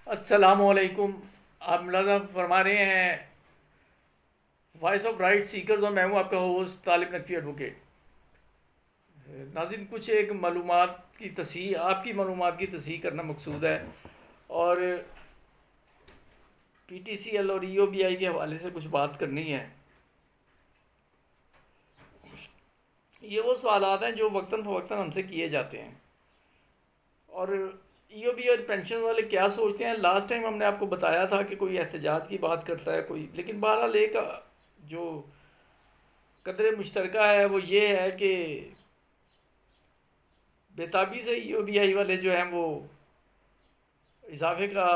السلام علیکم۔ آپ ملاحظہ فرما رہے ہیں وائس آف رائٹ سیکرز، اور میں ہوں آپ کا ہوسٹ طالب نقوی ایڈوکیٹ۔ ناظرین، کچھ ایک معلومات کی تصحیح، آپ کی معلومات کی تصحیح کرنا مقصود ہے، اور پی ٹی سی ایل اور ای او بی آئی کے حوالے سے کچھ بات کرنی ہے۔ یہ وہ سوالات ہیں جو وقتاً فوقتاً ہم سے کیے جاتے ہیں، اور ای او بی اور پینشن والے کیا سوچتے ہیں۔ لاسٹ ٹائم ہم نے آپ کو بتایا تھا کہ کوئی احتجاج کی بات کرتا ہے کوئی، لیکن بہرحال ایک جو قدر مشترکہ ہے وہ یہ ہے کہ بےتابی سے ای او بی آئی والے جو ہیں وہ اضافے کا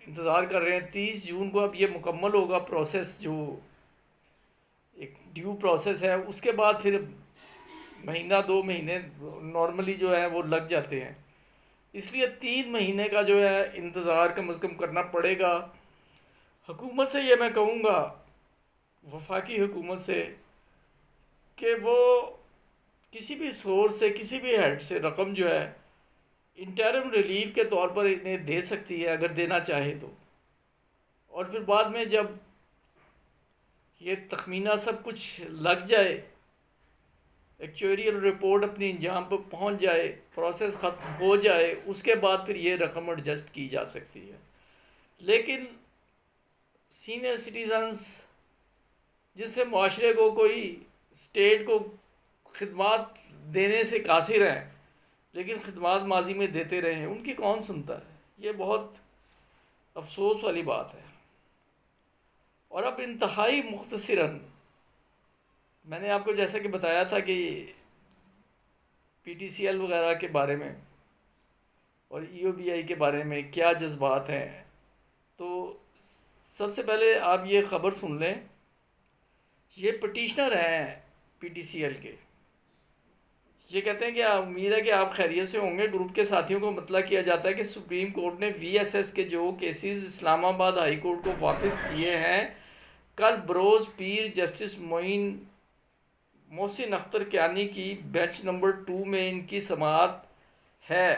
انتظار کر رہے ہیں۔ 30 جون کو اب یہ مکمل ہوگا پروسیس، جو ایک ڈیو پروسیس ہے، اس کے بعد پھر مہینہ 2 مہینے نارملی جو ہے وہ لگ جاتے ہیں۔ اس لیے 3 مہینے کا جو ہے انتظار کم از کم کرنا پڑے گا۔ حکومت سے یہ میں کہوں گا، وفاقی حکومت سے، کہ وہ کسی بھی سورس سے، کسی بھی ہیڈ سے رقم جو ہے انٹرم ریلیف کے طور پر انہیں دے سکتی ہے اگر دینا چاہے تو، اور پھر بعد میں جب یہ تخمینہ سب کچھ لگ جائے، ایکچوریل رپورٹ اپنی انجام پر پہنچ جائے، پروسیس ختم ہو جائے، اس کے بعد پھر یہ رقم ایڈجسٹ کی جا سکتی ہے۔ لیکن سینئر سٹیزنز جس سے معاشرے کو، کوئی اسٹیٹ کو خدمات دینے سے قاصر ہیں لیکن خدمات ماضی میں دیتے رہے ہیں، ان کی کون سنتا ہے؟ یہ بہت افسوس والی بات ہے۔ اور اب انتہائی مختصراً میں نے آپ کو جیسا کہ بتایا تھا کہ پی ٹی سی ایل وغیرہ کے بارے میں اور ای او بی آئی کے بارے میں کیا جذبات ہیں، تو سب سے پہلے آپ یہ خبر سن لیں۔ یہ پٹیشنر ہیں پی ٹی سی ایل کے، یہ کہتے ہیں کہ امید ہے کہ آپ خیریت سے ہوں گے۔ گروپ کے ساتھیوں کو مطلع کیا جاتا ہے کہ سپریم کورٹ نے وی ایس ایس کے جو کیسز اسلام آباد ہائی کورٹ کو واپس کیے ہیں، کل بروز پیر جسٹس محسن اختر کیانی کی بینچ نمبر 2 میں ان کی سماعت ہے۔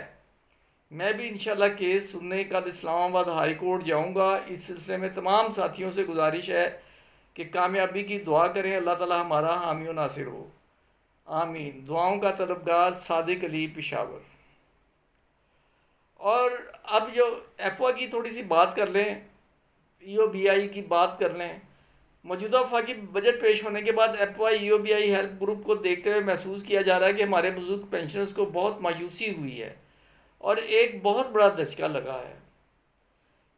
میں بھی انشاءاللہ کیس سننے کل اسلام آباد ہائی کورٹ جاؤں گا۔ اس سلسلے میں تمام ساتھیوں سے گزارش ہے کہ کامیابی کی دعا کریں، اللہ تعالی ہمارا حامی و ناصر ہو، آمین۔ دعاؤں کا طلبگار، صادق علی، پشاور۔ اور اب جو ایفوا کی تھوڑی سی بات کر لیں، ای او بی آئی کی بات کر لیں۔ موجودہ وفاقی بجٹ پیش ہونے کے بعد ایفوا E O B I help group کو دیکھتے ہوئے محسوس کیا جا رہا ہے کہ ہمارے بزرگ پینشنرز کو بہت مایوسی ہوئی ہے اور ایک بہت بڑا دھچکا لگا ہے،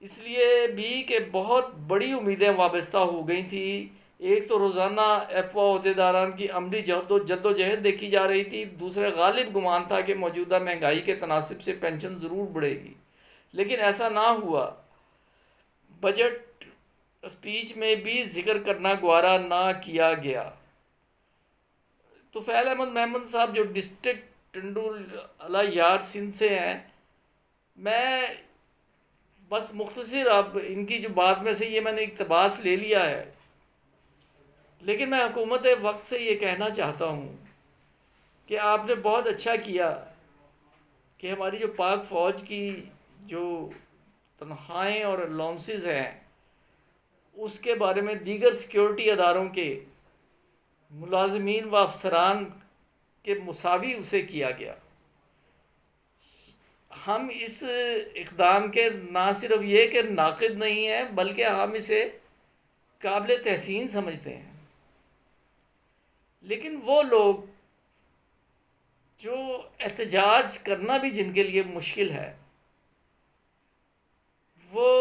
اس لیے بھی کہ بہت بڑی امیدیں وابستہ ہو گئی تھیں۔ ایک تو روزانہ ایفوا عہدیداران کی عملی جد و جہد دیکھی جا رہی تھی، دوسرے غالب گمان تھا کہ موجودہ مہنگائی کے تناسب سے پینشن ضرور بڑھے گی، لیکن ایسا نہ ہوا۔ بجٹ اسپیچ میں بھی ذکر کرنا گوارا نہ کیا گیا۔ طفیل احمد محمد صاحب جو ڈسٹرکٹ ٹنڈو یار سندھ سے ہیں، میں بس مختصر اب ان کی جو بات میں سے یہ میں نے اقتباس لے لیا ہے، لیکن میں حکومت وقت سے یہ کہنا چاہتا ہوں کہ آپ نے بہت اچھا کیا کہ ہماری جو پاک فوج کی جو تنخواہیں اور الاؤنسز ہیں اس کے بارے میں دیگر سیکیورٹی اداروں کے ملازمین و افسران کے مساوی اسے کیا گیا۔ ہم اس اقدام کے نہ صرف یہ کہ ناقد نہیں ہیں بلکہ ہم اسے قابل تحسین سمجھتے ہیں۔ لیکن وہ لوگ جو احتجاج کرنا بھی جن کے لیے مشکل ہے، وہ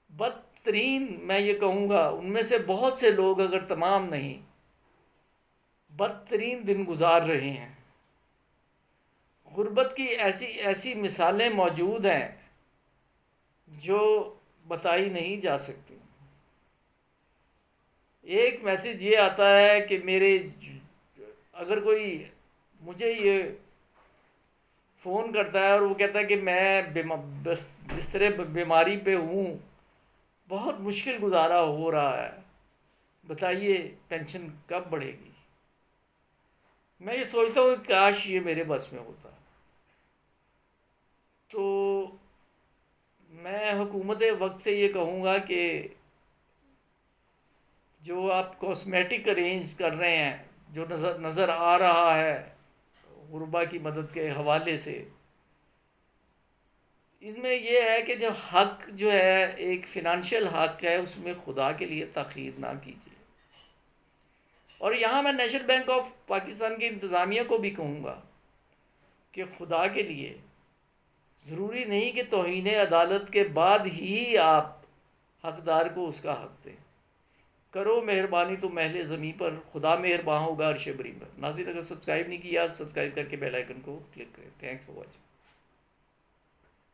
بدترین، میں یہ کہوں گا ان میں سے بہت سے لوگ، اگر تمام نہیں، بدترین دن گزار رہے ہیں۔ غربت کی ایسی ایسی مثالیں موجود ہیں جو بتائی نہیں جا سکتی۔ ایک میسج یہ آتا ہے کہ اگر کوئی مجھے یہ فون کرتا ہے اور وہ کہتا ہے کہ میں بستر بیماری پہ ہوں، بہت مشکل گزارا ہو رہا ہے، بتائیے پینشن کب بڑھے گی؟ میں یہ سوچتا ہوں کہ کاش یہ میرے بس میں ہوتا۔ تو حکومت وقت سے یہ کہوں گا کہ جو آپ کاسمیٹک ارینج کر رہے ہیں، جو نظر آ رہا ہے غربا کی مدد کے حوالے سے، اس میں یہ ہے کہ جو حق جو ہے ایک فنانشل حق ہے، اس میں خدا کے لیے تاخیر نہ کیجیے۔ اور یہاں میں نیشنل بینک آف پاکستان کی انتظامیہ کو بھی کہوں گا کہ خدا کے لیے ضروری نہیں کہ توہین عدالت کے بعد ہی آپ حقدار کو اس کا حق دیں۔ کرو مہربانی تو محل زمیں پر، خدا مہرباں ہوگا عرش بری پر۔ ناظرین اگر سبسکرائب نہیں کیا، سبسکرائب کر کے بیل آئیکن کو کلک کریں۔ Thanks for watching.